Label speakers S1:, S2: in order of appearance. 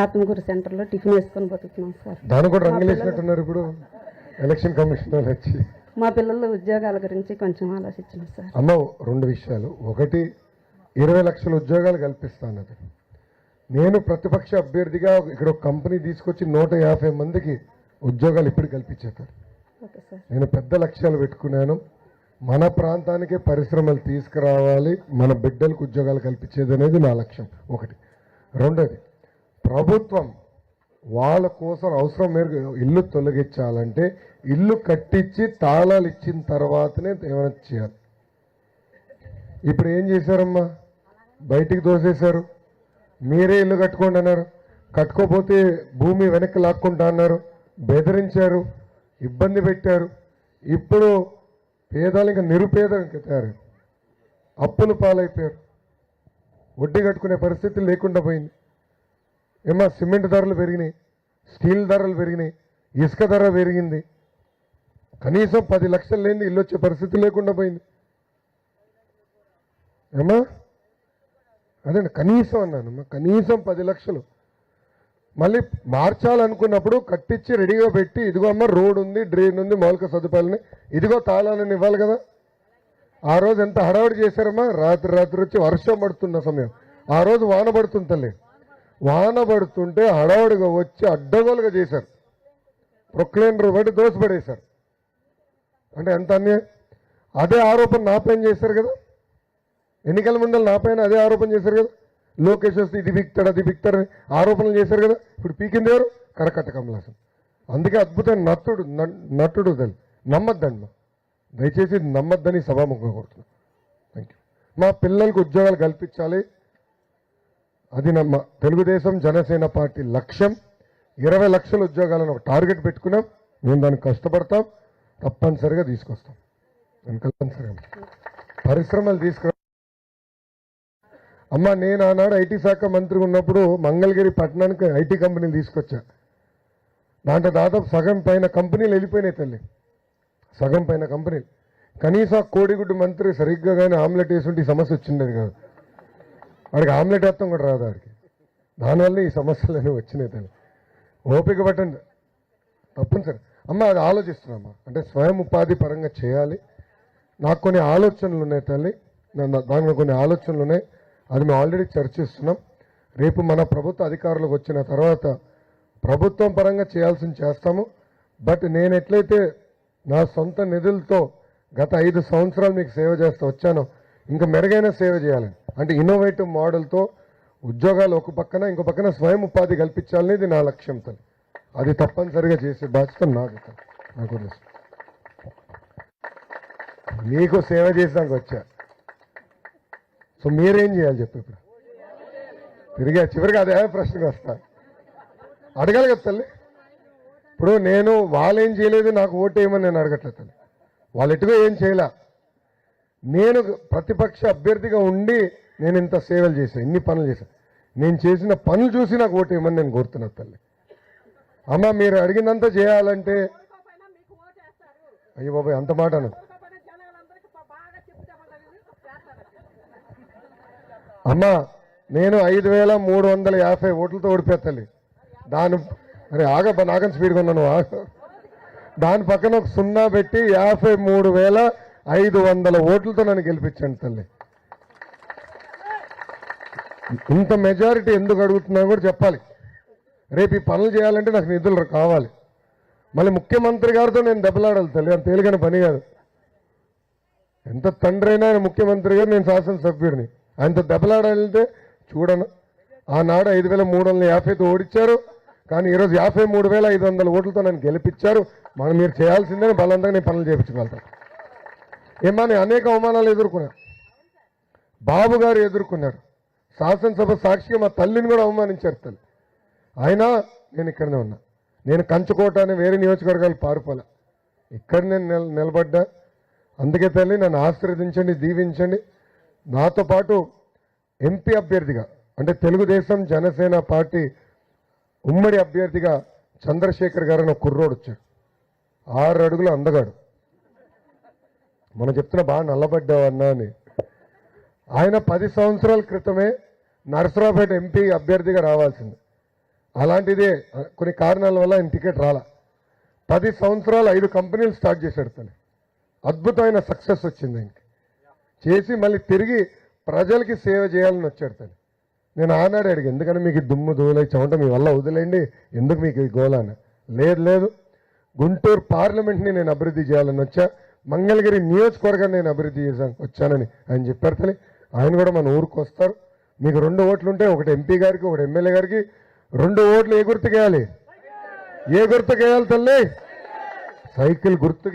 S1: ఆత్మకూరు సెంటర్లో టిఫిన్ వేసుకొని బతుకుతున్నాం సార్.
S2: దాని కూడా రంగులేసినట్టున్నారు ఇప్పుడు ఎలక్షన్ కమిషన్ వాళ్ళు వచ్చి.
S1: మా పిల్లల ఉద్యోగాల గురించి కొంచెం ఆలోచించాం సార్.
S2: అమ్మ, రెండు విషయాలు. ఒకటి, 20 లక్షల ఉద్యోగాలు కల్పిస్తానది. నేను ప్రతిపక్ష అభ్యర్థిగా ఇక్కడ ఒక కంపెనీ తీసుకొచ్చి 150 మందికి ఉద్యోగాలు ఇప్పుడు కల్పించేతారు.
S1: Okay sir.
S2: నేను పెద్ద లక్ష్యాలు పెట్టుకున్నాను. మన ప్రాంతానికే పరిశ్రమలు తీసుకురావాలి, మన బిడ్డలకు ఉద్యోగాలు కల్పించేది అనేది నా లక్ష్యం. ఒకటి. రెండోది, ప్రభుత్వం వాళ్ళ కోసం అవసరం మేరకు ఇల్లు తొలగించాలంటే ఇల్లు కట్టించి తాళాలు ఇచ్చిన తర్వాతనే ఏమైనా చేయాలి. ఇప్పుడు ఏం చేశారమ్మా? బయటికి దోసేశారు. మీరే ఇల్లు కట్టుకోండి అన్నారు. కట్టుకోపోతే భూమి వెనక్కి లాక్కుంటా అన్నారు. బెదిరించారు, ఇబ్బంది పెట్టారు. ఇప్పుడు పేదలు ఇంకా నిరుపేదలు తయారు, అప్పులు పాలైపోయారు. వడ్డీ కట్టుకునే పరిస్థితి లేకుండా పోయింది. ఏమా, సిమెంట్ ధరలు పెరిగినాయి, స్టీల్ ధరలు పెరిగినాయి, ఇసుక ధర పెరిగింది. కనీసం 10 లక్షలు లేని ఇల్లు వచ్చే పరిస్థితి లేకుండా పోయింది. ఏమా, అదే కనీసం అన్నానమ్మా, కనీసం 10 లక్షలు. మళ్ళీ మార్చాలనుకున్నప్పుడు కట్టించి రెడీగా పెట్టి, ఇదిగో అమ్మ రోడ్ ఉంది, డ్రైన్ ఉంది, మౌలిక సదుపాయాలని, ఇదిగో తాళాలని ఇవ్వాలి కదా. ఆ రోజు ఎంత హడావుడి చేశారమ్మా. రాత్రి వచ్చి వర్షం పడుతున్న సమయం, ఆ రోజు వాన పడుతుంది తల్లి. వాన పడుతుంటే హడావుడిగా వచ్చి అడ్డగోలుగా చేశారు. ప్రొక్లైనర్ బట్టి దోషపడేశారు. అంటే ఎంత అన్యాయం. అదే ఆరోపణ నా పైన చేశారు కదా. ఎన్నికల ముందర నా పైన అదే ఆరోపణ చేశారు కదా. లోకేష్ వస్తే ఇది బిక్తాడు, అది బిక్తాడు ఆరోపణలు చేశారు కదా. ఇప్పుడు పీకింది ఎవరు? కరకట్ట కమలాసన్. అందుకే అద్భుతమైన నటుడు తల్లి. నమ్మద్దండి, దయచేసి నమ్మద్దని సభాముఖంగా కోరుతున్నాను. Thank you. మా పిల్లలకు ఉద్యోగాలు కల్పించాలి, అది నమ్మ తెలుగుదేశం జనసేన పార్టీ లక్ష్యం. 20 లక్షల ఉద్యోగాలను ఒక టార్గెట్ పెట్టుకున్నాం. మేము దానికి కష్టపడతాం, తప్పనిసరిగా తీసుకొస్తాం. నేను తప్పనిసరిగా పరిశ్రమలు తీసుకురా. అమ్మ, నేను ఆనాడు ఐటీ శాఖ మంత్రి ఉన్నప్పుడు మంగళగిరి పట్టణానికి ఐటీ కంపెనీలు తీసుకొచ్చా. దాంట్లో దాదాపు సగం పైన కంపెనీలు వెళ్ళిపోయినాయి తల్లి, సగం పైన కంపెనీలు. కనీసం కోడిగుడ్డు మంత్రి సరిగ్గా కానీ ఆమ్లెట్ వేసుంటే ఈ సమస్య వచ్చిండేది కాదు. వాడికి ఆమ్లెట్ వేస్తాం కూడా రాదు వాడికి. దానివల్ల ఈ సమస్యలన్నీ వచ్చినాయి తల్లి. ఓపిక పట్టండి, తప్పనిసరి. అమ్మ, అది ఆలోచిస్తున్నామ్మా. అంటే స్వయం ఉపాధి పరంగా చేయాలి. నాకు కొన్ని ఆలోచనలు ఉన్నాయి తల్లి, దానిలో కొన్ని ఆలోచనలు ఉన్నాయి. అది మేము ఆల్రెడీ చర్చిస్తున్నాం. రేపు మన ప్రభుత్వ అధికారులకు వచ్చిన తర్వాత ప్రభుత్వం పరంగా చేయాల్సింది చేస్తాము. బట్ నేను ఎట్లయితే నా సొంత నిధులతో గత 5 సంవత్సరాలు మీకు సేవ చేస్తూ వచ్చానో, ఇంకా మెరుగైన సేవ చేయాలని, అంటే ఇన్నోవేటివ్ మోడల్తో ఉద్యోగాలు ఒక పక్కన, ఇంకో పక్కన స్వయం ఉపాధి కల్పించాలనేది నా లక్ష్యం తల్లి. అది తప్పనిసరిగా చేసే బాధ్యత నాది. నాకు మీకు సేవ చేసాక వచ్చా. సో మీరేం చేయాలి చెప్పు. ఇప్పుడు తిరిగా చివరిగా అదే ప్రశ్నకు వస్తా. అడగాలి కదా తల్లి. ఇప్పుడు నేను వాళ్ళేం చేయలేదు, నాకు ఓటు వేయమని నేను అడగట్లేదు తల్లి. వాళ్ళు ఎటుగా ఏం చేయలే. నేను ప్రతిపక్ష అభ్యర్థిగా ఉండి నేను ఇంత సేవలు చేశాను, ఇన్ని పనులు చేశాను. నేను చేసిన పనులు చూసి నాకు ఓటు వేయమని నేను కోరుతున్నా తల్లి. అమ్మ, మీరు అడిగినంత చేయాలంటే, అయ్యో బాబాయ్ అంత మాట అన్నది. అమ్మ, నేను 5,350 ఓట్లతో ఓడిపోతాలి. దాని మరి నాగన్ స్పీడ్గా ఉన్నాను. దాని పక్కన ఒక 0 పెట్టి 53,500 ఓట్లతో నన్ను గెలిపించండి తల్లి. ఇంత మెజారిటీ ఎందుకు అడుగుతున్నా కూడా చెప్పాలి. రేపు ఈ పనులు చేయాలంటే నాకు నిధులు కావాలి. మళ్ళీ ముఖ్యమంత్రి గారితో నేను దెబ్బలాడాలి తల్లి, అంత తేలికైన పని కాదు. ఎంత తండ్రి అయినా ఆయన ముఖ్యమంత్రి గారు, నేను శాసనసభ్యుడిని. ఆయనతో దెబ్బలాడాలంటే చూడను. ఆనాడు 5,350తో ఓడించారు, కానీ ఈరోజు 53,500 ఓట్లతో నన్ను గెలిపించారు. మీరు చేయాల్సిందే బలంగా నేను పనులు చేయించగలుగుతాను. ఏమా, నేను అనేక అవమానాలు ఎదుర్కొన్నాను. బాబు గారు ఎదుర్కొన్నారు. శాసనసభ సాక్షిగా మా తల్లిని కూడా అవమానించారు తల్లి. అయినా నేను ఇక్కడనే ఉన్నా. నేను కంచుకోట అని వేరే నియోజకవర్గాలు పారిపోలే, ఇక్కడ నేను నిలబడ్డా. అందుకే తల్లి నన్ను ఆశీర్వదించండి, దీవించండి. నాతో పాటు ఎంపీ అభ్యర్థిగా, అంటే తెలుగుదేశం జనసేన పార్టీ ఉమ్మడి అభ్యర్థిగా చంద్రశేఖర్ గారు అని ఒక కుర్రోడు వచ్చాడు. 6 అడుగుల అందగాడు. మనం చెప్తున్నా బాగా నల్లబడ్డావన్నా అని. ఆయన 10 సంవత్సరాల క్రితమే నరసరావుపేట ఎంపీ అభ్యర్థిగా రావాల్సింది. అలాంటిదే కొన్ని కారణాల వల్ల ఆయన టికెట్ రాలా. 10 సంవత్సరాలు 5 కంపెనీలు స్టార్ట్ చేశాడు తను. అద్భుతమైన సక్సెస్ వచ్చింది ఆయనకి. చేసి మళ్ళీ తిరిగి ప్రజలకి సేవ చేయాలని వచ్చాడు తను. నేను ఆనాడు అడిగి, ఎందుకని మీకు ఈ దుమ్ము దూలై చెమట మీ వల్ల వదిలేండి, ఎందుకు మీకు ఈ గోలాన? లేదు, గుంటూరు పార్లమెంట్ని నేను అభివృద్ధి చేయాలని వచ్చా, మంగళగిరి నియోజకవర్గాన్ని నేను అభివృద్ధి వచ్చానని ఆయన చెప్పారు తల్లి. ఆయన కూడా మన ఊరికి వస్తారు. మీకు 2 ఓట్లు ఉంటే, ఒకటి ఎంపీ గారికి, ఒకటి ఎమ్మెల్యే గారికి. 2 ఓట్లు ఏ గుర్తుకేయాలి? ఏ గుర్తుకేయాలి తల్లి? సైకిల్ గుర్తు.